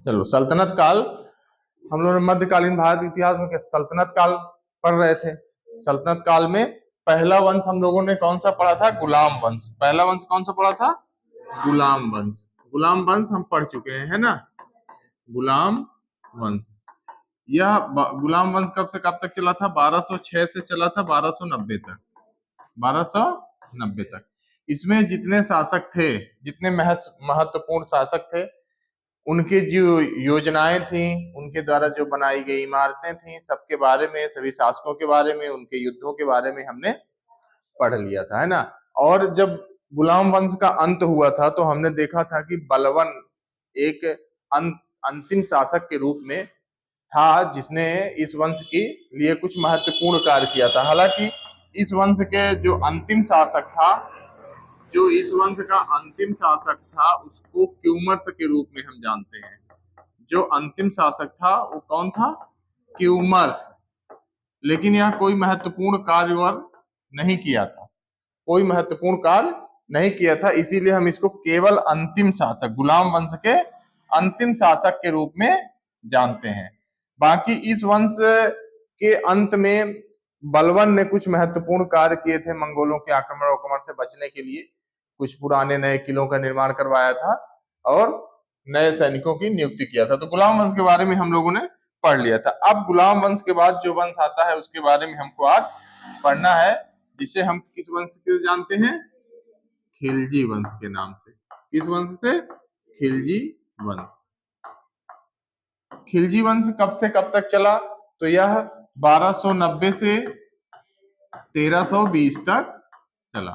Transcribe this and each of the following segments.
चलो, सल्तनत काल हम लोग ने मध्यकालीन भारत इतिहास में सल्तनत काल पढ़ रहे थे। सल्तनत काल में पहला वंश हम लोगों ने कौन सा पढ़ा था? गुलाम वंश। पहला वंश कौन सा पढ़ा था? गुलाम वंश। गुलाम वंश हम पढ़ चुके हैं, है ना? गुलाम वंश। यह गुलाम वंश कब से कब तक चला था? 1206 से चला था 1290 तक। 1290 तक। इसमें जितने शासक थे, जितने महत्वपूर्ण शासक थे, उनकी जो योजनाएं थी, उनके द्वारा जो बनाई गई इमारतें थी, सबके बारे में, सभी शासकों के बारे में, उनके युद्धों के बारे में हमने पढ़ लिया था, है ना? और जब गुलाम वंश का अंत हुआ था तो हमने देखा था कि बलवन एक अंतिम शासक के रूप में था, जिसने इस वंश के लिए कुछ महत्वपूर्ण कार्य किया था। हालांकि इस वंश के जो अंतिम शासक था, जो इस वंश का अंतिम शासक था, उसको क्यूमर्स के रूप में हम जानते हैं। जो अंतिम शासक था वो कौन था? क्यूमर्स। लेकिन यह कोई महत्वपूर्ण कार्य नहीं किया था, कोई महत्वपूर्ण कार्य नहीं किया था, इसीलिए हम इसको केवल अंतिम शासक, गुलाम वंश के अंतिम शासक के रूप में जानते हैं। बाकी इस वंश के अंत में बलवन ने कुछ महत्वपूर्ण कार्य किए थे मंगोलों के आक्रमण से बचने के लिए। कुछ पुराने नए किलों का निर्माण करवाया था और नए सैनिकों की नियुक्ति किया था। तो गुलाम वंश के बारे में हम लोगों ने पढ़ लिया था। अब गुलाम वंश के बाद जो वंश आता है उसके बारे में हमको आज पढ़ना है, जिसे हम किस वंश के जानते हैं? खिलजी वंश के नाम से। किस वंश से? खिलजी वंश। खिलजी वंश कब से कब तक चला? तो यह 1290 से 1320 तक चला।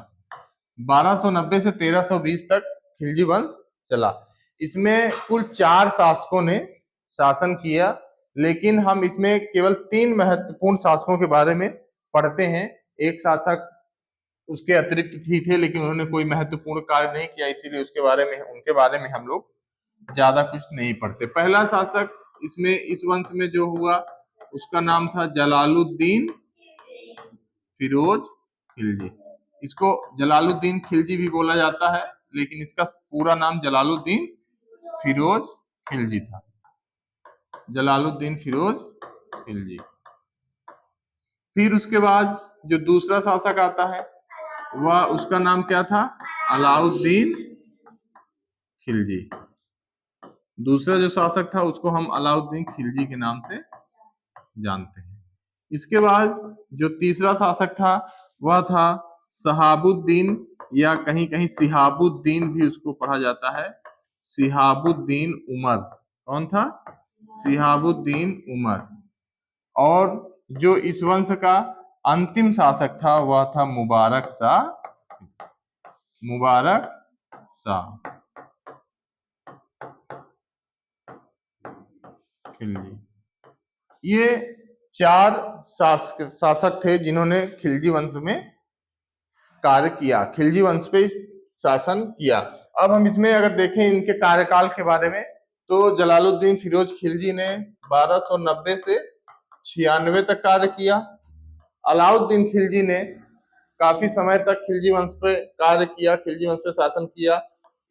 1290 से 1320 तक खिलजी वंश चला। इसमें कुल 4 शासकों ने शासन किया, लेकिन हम इसमें केवल 3 महत्वपूर्ण शासकों के बारे में पढ़ते हैं। एक शासक उसके अतिरिक्त ही थे, लेकिन उन्होंने कोई महत्वपूर्ण कार्य नहीं किया, इसीलिए उनके बारे में हम लोग ज्यादा कुछ नहीं पढ़ते। पहला शासक इसमें इस वंश में जो हुआ उसका नाम था जलालुद्दीन फिरोज खिलजी। इसको जलालुद्दीन खिलजी भी बोला जाता है, लेकिन इसका पूरा नाम जलालुद्दीन फिरोज खिलजी था। जलालुद्दीन फिरोज खिलजी। फिर उसके बाद जो दूसरा शासक आता है वह, उसका नाम क्या था? अलाउद्दीन खिलजी। दूसरा जो शासक था उसको हम अलाउद्दीन खिलजी के नाम से जानते हैं। इसके बाद जो तीसरा शासक था वह था शहाबुद्दीन, या कहीं कहीं सिहाबुद्दीन भी उसको पढ़ा जाता है। सिहाबुद्दीन उमर। कौन था? सिहाबुद्दीन उमर। और जो इस वंश का अंतिम शासक था वह था मुबारक शाह। मुबारक शाह खिलजी। ये 4 शासक थे जिन्होंने खिलजी वंश में कार्य किया, खिलजी वंश पे शासन किया। अब हम इसमें अगर देखें इनके कार्यकाल के बारे में, तो जलालुद्दीन फिरोज खिलजी ने 1290 से 96 तक कार्य किया। अलाउद्दीन खिलजी ने काफी समय तक खिलजी वंश पे कार्य किया, खिलजी वंश पे शासन किया।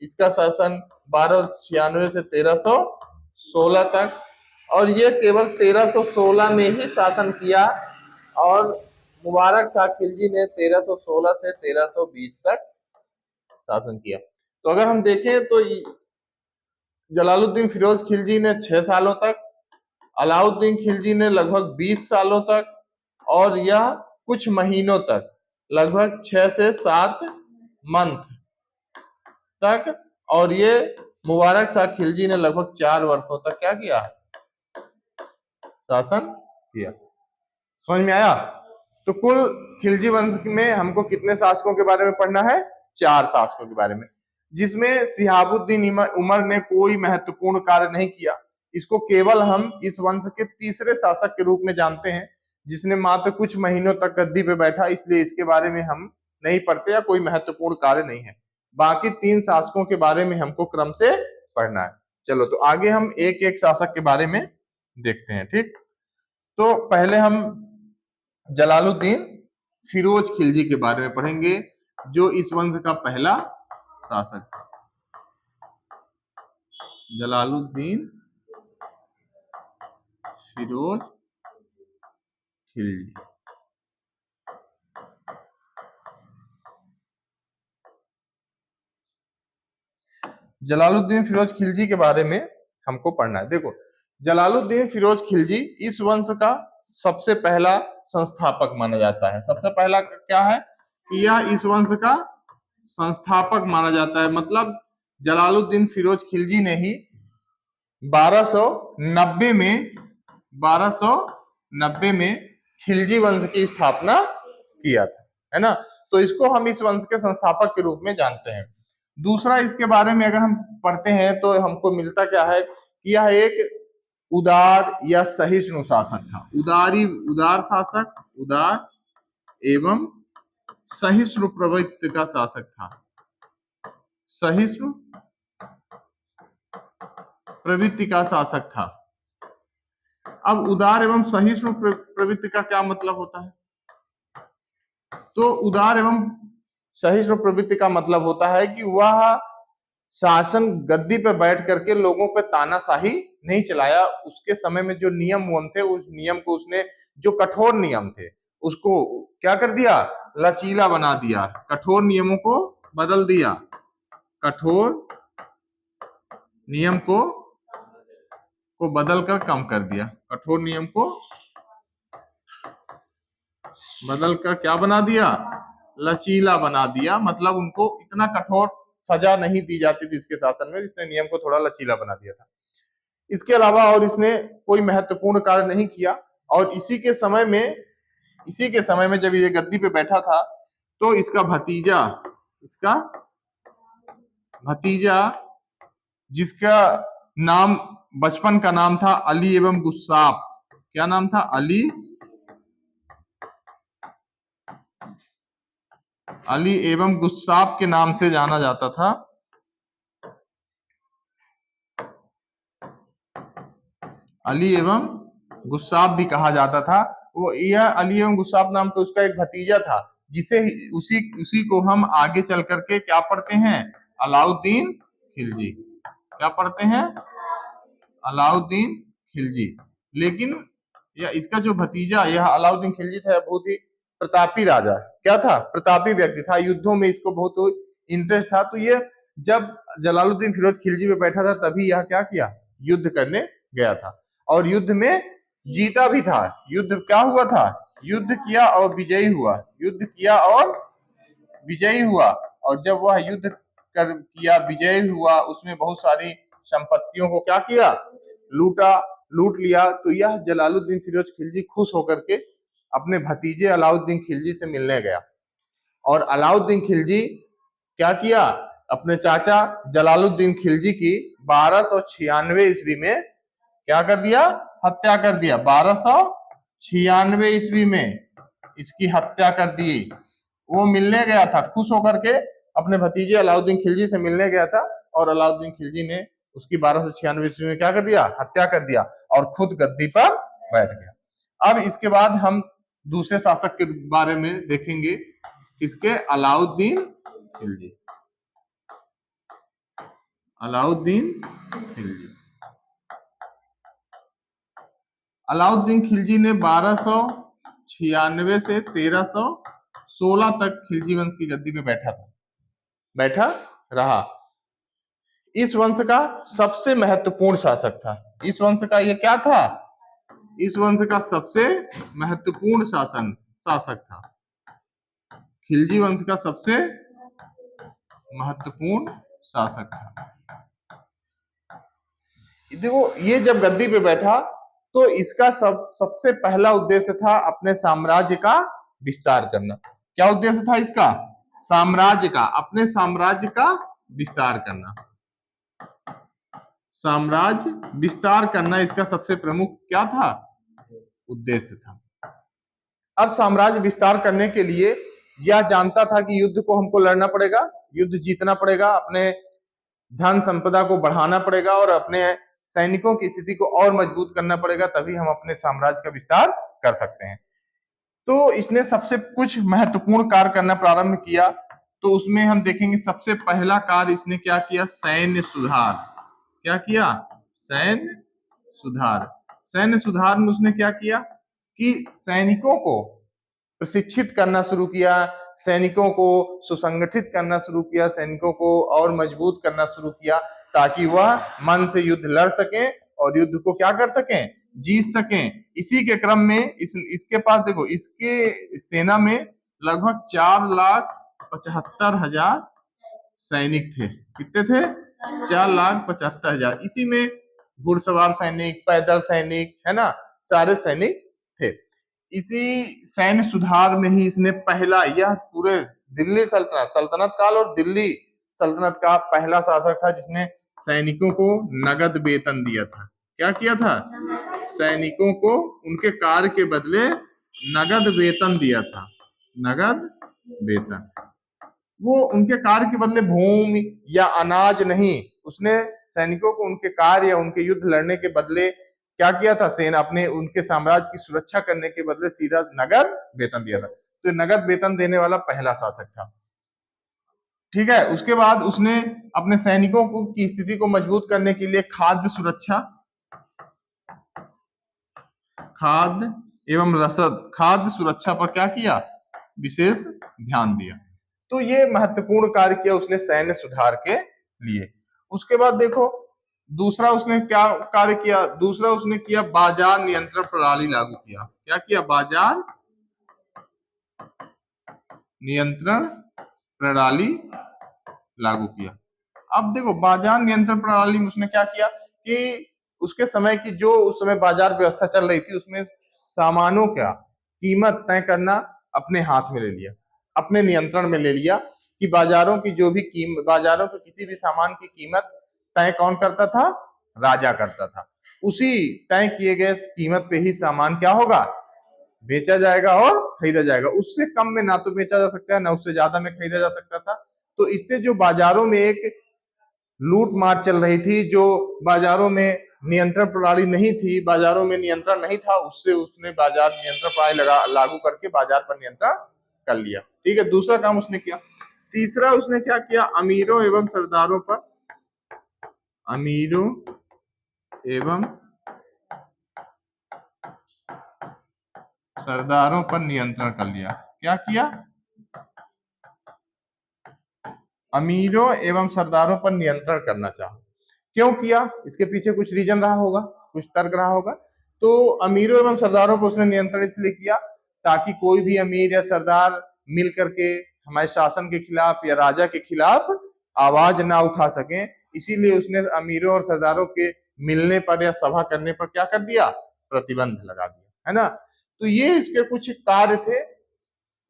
इसका शासन 1296 से 1316 तक, और ये केवल 1316 में ही शासन किया। और मुबारक शाह खिलजी ने 1316 से 1320 तक शासन किया। तो अगर हम देखें तो जलालुद्दीन फिरोज खिलजी ने 6 सालों तक, अलाउद्दीन खिलजी ने लगभग 20 सालों तक, और यह कुछ महीनों तक, लगभग 6 से 7 मंथ तक, और ये मुबारक शाह खिलजी ने लगभग 4 वर्षों तक क्या किया? शासन किया। समझ में आया? तो कुल खिलजी वंश में हमको कितने शासकों के बारे में पढ़ना है? 4 शासकों के बारे में, जिसमें सिहाबुद्दीन उमर ने कोई महत्वपूर्ण कार्य नहीं किया। इसको केवल हम इस वंश के तीसरे शासक के रूप में जानते हैं, जिसने मात्र कुछ महीनों तक गद्दी पे बैठा, इसलिए इसके बारे में हम नहीं पढ़ते, या कोई महत्वपूर्ण कार्य नहीं है। बाकी 3 शासकों के बारे में हमको क्रम से पढ़ना है। चलो, तो आगे हम एक एक शासक के बारे में देखते हैं। ठीक, तो पहले हम जलालुद्दीन फिरोज खिलजी के बारे में पढ़ेंगे, जो इस वंश का पहला शासक था। जलालुद्दीन फिरोज खिलजी। जलालुद्दीन फिरोज खिलजी के बारे में हमको पढ़ना है। देखो, जलालुद्दीन फिरोज खिलजी इस वंश का सबसे पहला संस्थापक माना जाता है। सबसे पहला क्या है कि यह इस वंश का संस्थापक माना जाता है। मतलब जलालुद्दीन फिरोज खिलजी ने ही 1290 में खिलजी वंश की स्थापना किया था, है ना। तो इसको हम इस वंश के संस्थापक के रूप में जानते हैं। दूसरा, इसके बारे में अगर हम पढ़ते हैं तो हमको मिलता क्या है कि यह एक उदार या सहिष्णु शासक था। उदार शासक, उदार एवं सहिष्णु प्रवृत्ति का शासक था। सहिष्णु प्रवृत्ति का शासक था। अब उदार एवं सहिष्णु प्रवृत्ति का क्या मतलब होता है? तो उदार एवं सहिष्णु प्रवृत्ति का मतलब होता है कि वह शासन गद्दी पे बैठ करके लोगों पे तानाशाही नहीं चलाया। उसके समय में जो नियम थे, उस नियम को उसने, जो कठोर नियम थे उसको क्या कर दिया? लचीला बना दिया। कठोर नियमों को बदल दिया। कठोर नियम को बदलकर कम कर दिया। कठोर नियम को बदलकर क्या बना दिया? लचीला बना दिया। मतलब उनको इतना कठोर सजा नहीं दी जाती थी इसके शासन में, इसने नियम को थोड़ा लचीला बना दिया था। इसके अलावा और इसने कोई महत्वपूर्ण कार्य नहीं किया। और इसी के समय में जब ये गद्दी पे बैठा था तो इसका भतीजा जिसका नाम, बचपन का नाम था अली एवं गुस्साप। क्या नाम था? अली एवं गुस्साप के नाम से जाना जाता था। अली एवं गुस्साप भी कहा जाता था। वो, यह अली एवं गुस्साप नाम का उसका एक भतीजा था, जिसे उसी को हम आगे चल करके क्या पढ़ते हैं? अलाउद्दीन खिलजी। क्या पढ़ते हैं? अलाउद्दीन खिलजी। लेकिन इसका जो भतीजा यह अलाउद्दीन खिलजी था, बहुत ही प्रतापी राजा, क्या था? प्रतापी व्यक्ति था। युद्धों में इसको बहुत इंटरेस्ट था। तो ये जब जलालुद्दीन फिरोज खिलजी पे बैठा था तभी यह क्या किया? युद्ध करने गया था और युद्ध में जीता भी था। युद्ध क्या हुआ था? युद्ध किया और विजयी हुआ। युद्ध किया और विजयी हुआ। और जब वह युद्ध किया, विजयी हुआ, उसमें बहुत सारी संपत्तियों को क्या किया? लूट लिया। तो यह जलालुद्दीन फिरोज खिलजी खुश होकर के अपने भतीजे अलाउद्दीन खिलजी से मिलने गया। और अलाउद्दीन खिलजी क्या किया? अपने चाचा जलालुद्दीन खिलजी की 1296 ईस्वी में क्या कर दिया? हत्या कर दिया। 1296 ईस्वी में इसकी हत्या कर दी। वो मिलने गया था, खुश होकर के अपने भतीजे अलाउद्दीन खिलजी से मिलने गया था और अलाउद्दीन खिलजी ने उसकी 1296 ईस्वी में क्या कर दिया? हत्या कर दिया और खुद गद्दी पर बैठ गया। अब इसके बाद हम दूसरे शासक के बारे में देखेंगे, किसके? अलाउद्दीन खिलजी। अलाउद्दीन खिलजी। अलाउद्दीन खिलजी ने 1296 से 1316 तक खिलजी वंश की गद्दी पे बैठा रहा। इस वंश का सबसे महत्वपूर्ण शासक था। इस वंश का ये क्या था? इस वंश का सबसे महत्वपूर्ण शासक था। खिलजी वंश का सबसे महत्वपूर्ण शासक था। देखो, ये जब गद्दी पे बैठा तो इसका सबसे पहला उद्देश्य था अपने साम्राज्य का विस्तार करना। क्या उद्देश्य था इसका? साम्राज्य का, अपने साम्राज्य का विस्तार करना। साम्राज्य विस्तार करना इसका सबसे प्रमुख क्या था? उद्देश्य था। अब साम्राज्य विस्तार करने के लिए यह जानता था कि युद्ध को हमको लड़ना पड़ेगा, युद्ध जीतना पड़ेगा, अपने धन संपदा को बढ़ाना पड़ेगा और अपने सैनिकों की स्थिति को और मजबूत करना पड़ेगा, तभी हम अपने साम्राज्य का विस्तार कर सकते हैं। तो इसने सबसे कुछ महत्वपूर्ण कार्य करना प्रारंभ किया। तो उसमें हम देखेंगे सबसे पहला कार्य इसने क्या किया? सैन्य सुधार। क्या किया? सैन्य सुधार। सैन्य सुधार में उसने क्या किया कि सैनिकों को प्रशिक्षित करना शुरू किया, सैनिकों को सुसंगठित करना शुरू किया, सैनिकों को और मजबूत करना शुरू किया, ताकि वह मन से युद्ध लड़ सकें और युद्ध को क्या कर सकें, जीत सकें। इसी के क्रम में इसके पास देखो, इसके सेना में लगभग 4,75,000 सैनिक थे। कितने थे? 4,75,000। इसी में घुड़सवार सैनिक, पैदल सैनिक, है ना, सारे सैनिक थे। इसी सैन्य सुधार में ही इसने पहला, यह पूरे दिल्ली सल्तनत काल और दिल्ली सल्तनत का पहला शासक था जिसने सैनिकों को नगद वेतन दिया था। क्या किया था? सैनिकों को उनके कार्य के बदले नगद वेतन दिया था। नगद वेतन, वो उनके कार्य के बदले भूमि या अनाज नहीं, उसने सैनिकों को उनके कार्य या उनके युद्ध लड़ने के बदले क्या किया था? सेना अपने उनके साम्राज्य की सुरक्षा करने के बदले सीधा नगद वेतन दिया था। तो नगद वेतन देने वाला पहला शासक था। ठीक है। उसके बाद उसने अपने सैनिकों को की स्थिति को मजबूत करने के लिए खाद्य सुरक्षा, खाद्य एवं रसद, खाद्य सुरक्षा पर क्या किया? विशेष ध्यान दिया। तो ये महत्वपूर्ण कार्य किया उसने सैन्य सुधार के लिए। उसके बाद देखो दूसरा उसने क्या कार्य किया? दूसरा उसने किया बाजार नियंत्रण प्रणाली लागू किया। क्या किया? बाजार नियंत्रण प्रणाली लागू किया। अब देखो बाजार नियंत्रण प्रणाली में उसने क्या किया कि उसके समय की जो उस समय बाजार व्यवस्था चल रही थी उसमें सामानों का कीमत तय करना अपने हाथ में ले लिया, अपने नियंत्रण में ले लिया कि बाजारों की जो भी बाजारों के किसी भी सामान की कीमत तय कौन करता था? राजा करता था। उसी तय किए गए कीमत पे ही सामान क्या होगा? बेचा जाएगा और खरीदा जाएगा। उससे कम में ना तो बेचा जा सकता है ना उससे ज्यादा में खरीदा जा सकता था। तो इससे जो बाजारों में एक लूट मार चल रही थी, जो बाजारों में नियंत्रण प्रणाली नहीं थी, बाजारों में नियंत्रण नहीं था, उससे उसने बाजार नियंत्रण प्रणाली लागू करके बाजार पर नियंत्रण कर लिया। ठीक है, दूसरा काम उसने किया। तीसरा उसने क्या किया? अमीरों एवं सरदारों पर, अमीरों एवं सरदारों पर नियंत्रण कर लिया। क्या किया? अमीरों एवं सरदारों पर नियंत्रण करना चाहा। क्यों किया? इसके पीछे कुछ रीजन रहा होगा, कुछ तर्क रहा होगा। तो अमीरों एवं सरदारों पर उसने नियंत्रण इसलिए किया ताकि कोई भी अमीर या सरदार मिल करके हमारे शासन के खिलाफ या राजा के खिलाफ आवाज ना उठा सके। इसीलिए उसने अमीरों और सरदारों के मिलने पर या सभा करने पर क्या कर दिया? प्रतिबंध लगा दिया, है ना। तो ये इसके कुछ कार्य थे,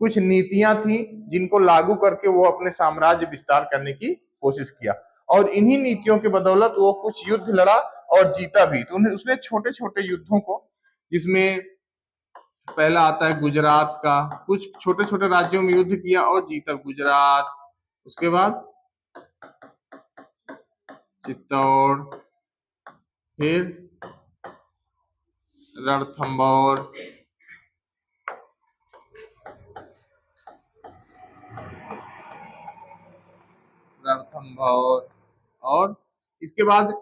कुछ नीतियां थी जिनको लागू करके वो अपने साम्राज्य विस्तार करने की कोशिश किया। और इन्हीं नीतियों के बदौलत वो कुछ युद्ध लड़ा और जीता भी। तो उसने छोटे छोटे युद्धों को, जिसमें पहला आता है गुजरात का, कुछ छोटे छोटे राज्यों में युद्ध किया और जीता। गुजरात, उसके बाद चित्तौड़, फिर रणथंभौर, रणथंभौर, और इसके बाद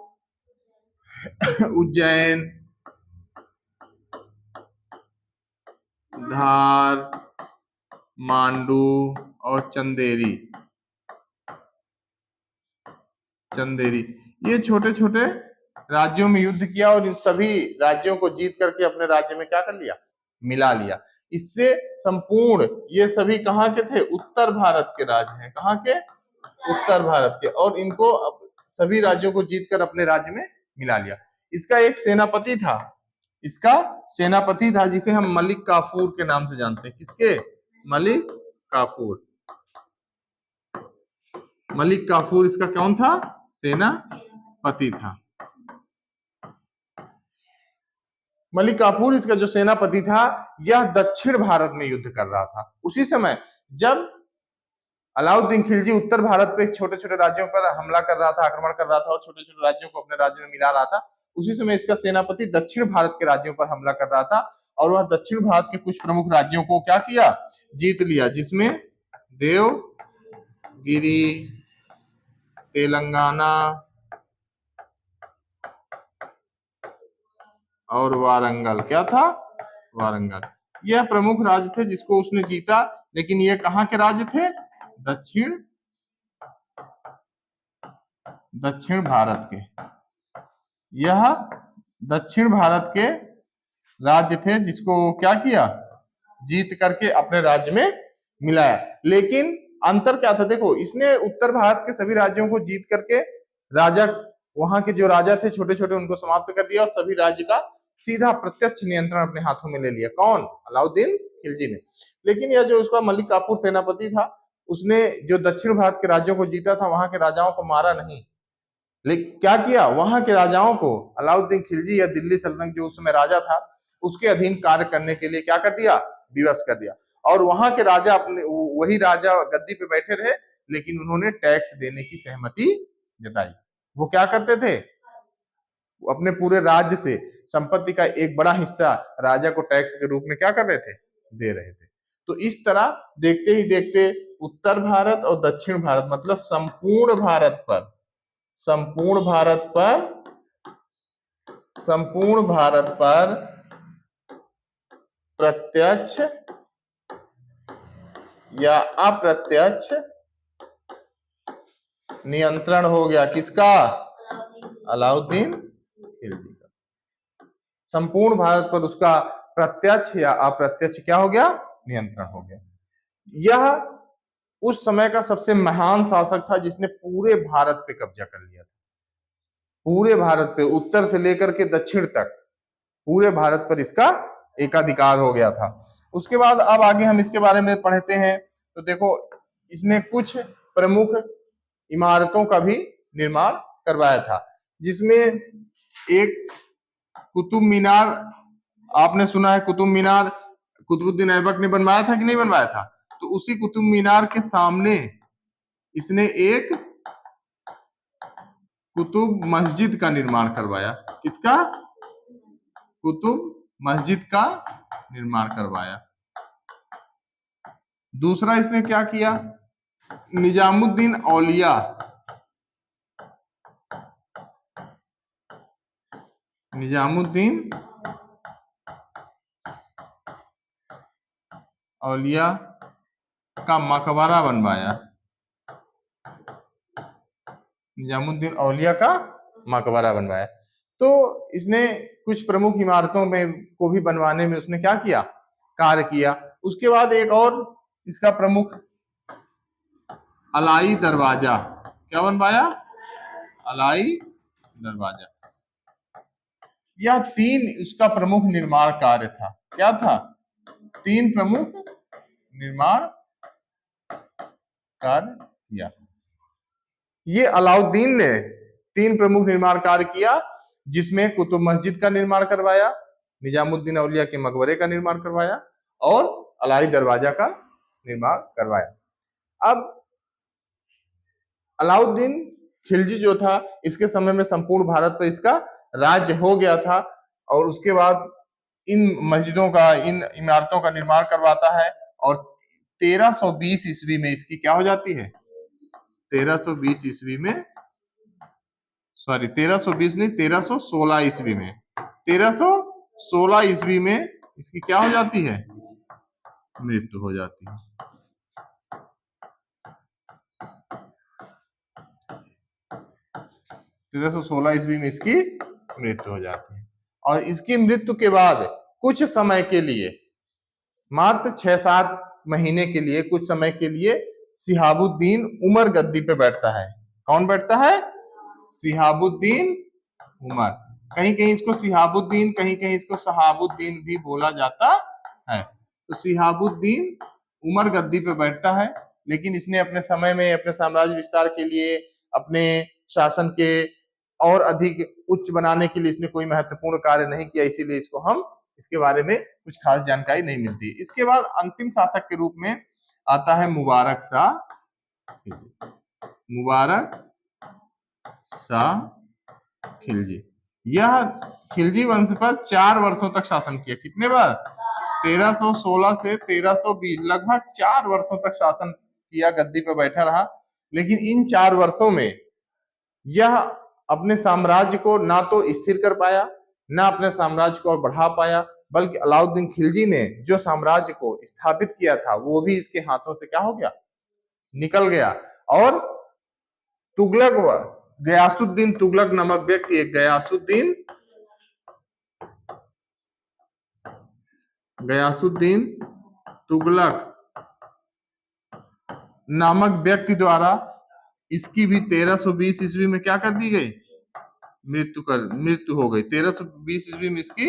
उज्जैन, धार, मांडू और चंदेरी। ये छोटे छोटे राज्यों में युद्ध किया और इन सभी राज्यों को जीत करके अपने राज्य में क्या कर लिया? मिला लिया। इससे संपूर्ण ये सभी कहाँ के थे? उत्तर भारत के राज्य हैं। कहाँ के? उत्तर भारत के। और इनको सभी राज्यों को जीतकर अपने राज्य में मिला लिया। इसका एक सेनापति था, इसका सेनापति था जिसे हम मलिक काफूर के नाम से जानते हैं। किसके? मलिक काफूर। मलिक काफूर इसका कौन था? सेनापति था। मलिक काफूर इसका जो सेनापति था, यह दक्षिण भारत में युद्ध कर रहा था। उसी समय जब अलाउद्दीन खिलजी उत्तर भारत पे छोटे छोटे राज्यों पर हमला कर रहा था, आक्रमण कर रहा था और छोटे छोटे राज्यों को अपने राज्य में मिला रहा था, उसी समय इसका सेनापति दक्षिण भारत के राज्यों पर हमला कर रहा था और वह दक्षिण भारत के कुछ प्रमुख राज्यों को क्या किया? जीत लिया, जिसमें देवगिरी, तेलंगाना और वारंगल। क्या था? वारंगल। यह प्रमुख राज्य थे जिसको उसने जीता, लेकिन ये कहाँ के राज्य थे? दक्षिण दक्षिण भारत के। यह दक्षिण भारत के राज्य थे जिसको क्या किया? जीत करके अपने राज्य में मिलाया। लेकिन अंतर क्या था? देखो, इसने उत्तर भारत के सभी राज्यों को जीत करके राजा, वहां के जो राजा थे छोटे छोटे, उनको समाप्त कर दिया और सभी राज्य का सीधा प्रत्यक्ष नियंत्रण अपने हाथों में ले लिया। कौन? अलाउद्दीन खिलजी ने। लेकिन यह जो उसका मलिक काफूर सेनापति था, उसने जो दक्षिण भारत के राज्यों को जीता था, वहां के राजाओं को मारा नहीं, लेकिन क्या किया? वहां के राजाओं को अलाउद्दीन खिलजी या दिल्ली सल्तनत जो उस समय राजा था, उसके अधीन कार्य करने के लिए क्या कर दिया? विवश कर दिया। और वहां के राजा अपने, वही राजा गद्दी पे बैठे रहे, लेकिन उन्होंने टैक्स देने की सहमति जताई। वो क्या करते थे? अपने पूरे राज्य से संपत्ति का एक बड़ा हिस्सा राजा को टैक्स के रूप में क्या कर रहे थे? दे रहे थे। तो इस तरह देखते ही देखते उत्तर भारत और दक्षिण भारत, मतलब संपूर्ण भारत पर प्रत्यक्ष या अप्रत्यक्ष नियंत्रण हो गया। किसका? अलाउद्दीन खिलजी का। संपूर्ण भारत पर उसका प्रत्यक्ष या अप्रत्यक्ष क्या हो गया? नियंत्रण हो गया। यह उस समय का सबसे महान शासक था जिसने पूरे भारत पे कब्जा कर लिया था। पूरे भारत पे, उत्तर से लेकर के दक्षिण तक पूरे भारत पर इसका एकाधिकार हो गया था। उसके बाद अब आगे हम इसके बारे में पढ़ते हैं। तो देखो, इसने कुछ प्रमुख इमारतों का भी निर्माण करवाया था, जिसमें एक कुतुब मीनार, आपने सुना है कुतुब मीनार कुतुबुद्दीन ऐबक ने बनवाया था कि नहीं बनवाया था? तो उसी कुतुब मीनार के सामने इसने एक कुतुब मस्जिद का निर्माण करवाया। किसका? कुतुब मस्जिद का निर्माण करवाया। दूसरा इसने क्या किया? निजामुद्दीन औलिया का मकबरा बनवाया। निजामुद्दीन औलिया का मकबरा बनवाया। तो इसने कुछ प्रमुख इमारतों में को भी बनवाने में उसने क्या किया? कार्य किया। उसके बाद एक और इसका प्रमुख अलाई दरवाजा, क्या बनवाया? अलाई दरवाजा। यह तीन इसका प्रमुख निर्माण कार्य था। क्या था? तीन प्रमुख निर्माण कार्य किया। ये अलाउद्दीन ने तीन प्रमुख निर्माण कार्य किया, जिसमें कुतुब मस्जिद का निर्माण करवाया, निजामुद्दीन औलिया के मकबरे का निर्माण करवाया और अलाई दरवाजा का निर्माण करवाया। अब अलाउद्दीन खिलजी जो था, इसके समय में संपूर्ण भारत पर इसका राज्य हो गया था। और उसके बाद इन मस्जिदों का, इन इमारतों का निर्माण करवाता है और 1320 ईस्वी में इसकी क्या हो जाती है? 1320 ईस्वी में, सॉरी 1320 नहीं, 1316 ईस्वी में, 1316 ईस्वी में इसकी क्या हो जाती है? मृत्यु हो जाती है। 1316 ईस्वी में इसकी मृत्यु हो जाती है। और इसकी मृत्यु के बाद कुछ समय के लिए, मात्र 6-7 महीने के लिए, कुछ समय के लिए शिहाबुद्दीन उमर गद्दी पे बैठता है। कौन बैठता है? शिहाबुद्दीन उमर। कहीं कहीं इसको शिहाबुद्दीन, कहीं कहीं इसको शहाबुद्दीन भी बोला जाता है। तो शिहाबुद्दीन उमर गद्दी पे बैठता है, लेकिन इसने अपने समय में अपने साम्राज्य विस्तार के लिए, अपने शासन के और अधिक उच्च बनाने के लिए इसने कोई महत्वपूर्ण कार्य नहीं किया, इसीलिए इसको हम, इसके बारे में कुछ खास जानकारी नहीं मिलती। इसके बाद अंतिम शासक के रूप में आता है मुबारक शाह खिलजी। यह खिलजी वंश पर 4 वर्षों तक शासन किया। कितने बार? 1316 से 1320, लगभग 4 वर्षों तक शासन किया, गद्दी पर बैठा रहा। लेकिन इन 4 वर्षों में यह अपने साम्राज्य को ना तो स्थिर कर पाया, न अपने साम्राज्य को और बढ़ा पाया, बल्कि अलाउद्दीन खिलजी ने जो साम्राज्य को स्थापित किया था वो भी इसके हाथों से क्या हो गया, निकल गया। और तुगलक गयासुद्दीन तुगलक नामक व्यक्ति, एक गयासुद्दीन तुगलक नामक व्यक्ति द्वारा इसकी भी 1320 ईस्वी में क्या कर दी गई, मृत्यु हो गई। 1320 ईस्वी में इसकी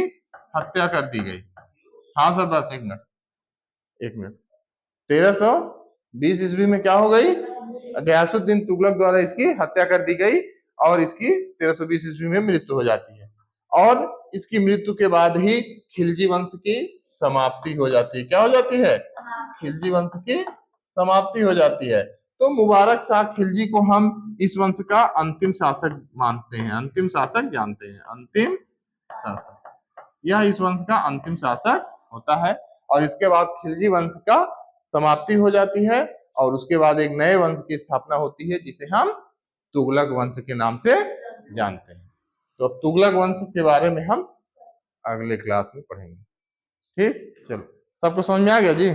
हत्या कर दी गई। हाँ सर, बस एक मिनट 1320 ईस्वी में क्या हो गई, गयासुद्दीन तुगलक द्वारा इसकी हत्या कर दी गई और इसकी 1320 ईस्वी में मृत्यु हो जाती है। और इसकी मृत्यु के बाद ही खिलजी वंश की समाप्ति हो जाती है। क्या हो जाती है, खिलजी वंश की समाप्ति हो जाती है। तो मुबारक शाह खिलजी को हम इस वंश का अंतिम शासक मानते हैं, अंतिम शासक जानते हैं, अंतिम शासक, यह इस वंश का अंतिम शासक होता है। और इसके बाद खिलजी वंश का समाप्ति हो जाती है और उसके बाद एक नए वंश की स्थापना होती है जिसे हम तुगलक वंश के नाम से जानते हैं। तो अब तुगलक वंश के बारे में हम अगले क्लास में पढ़ेंगे। ठीक, चलो, सबको समझ में आ गया जी।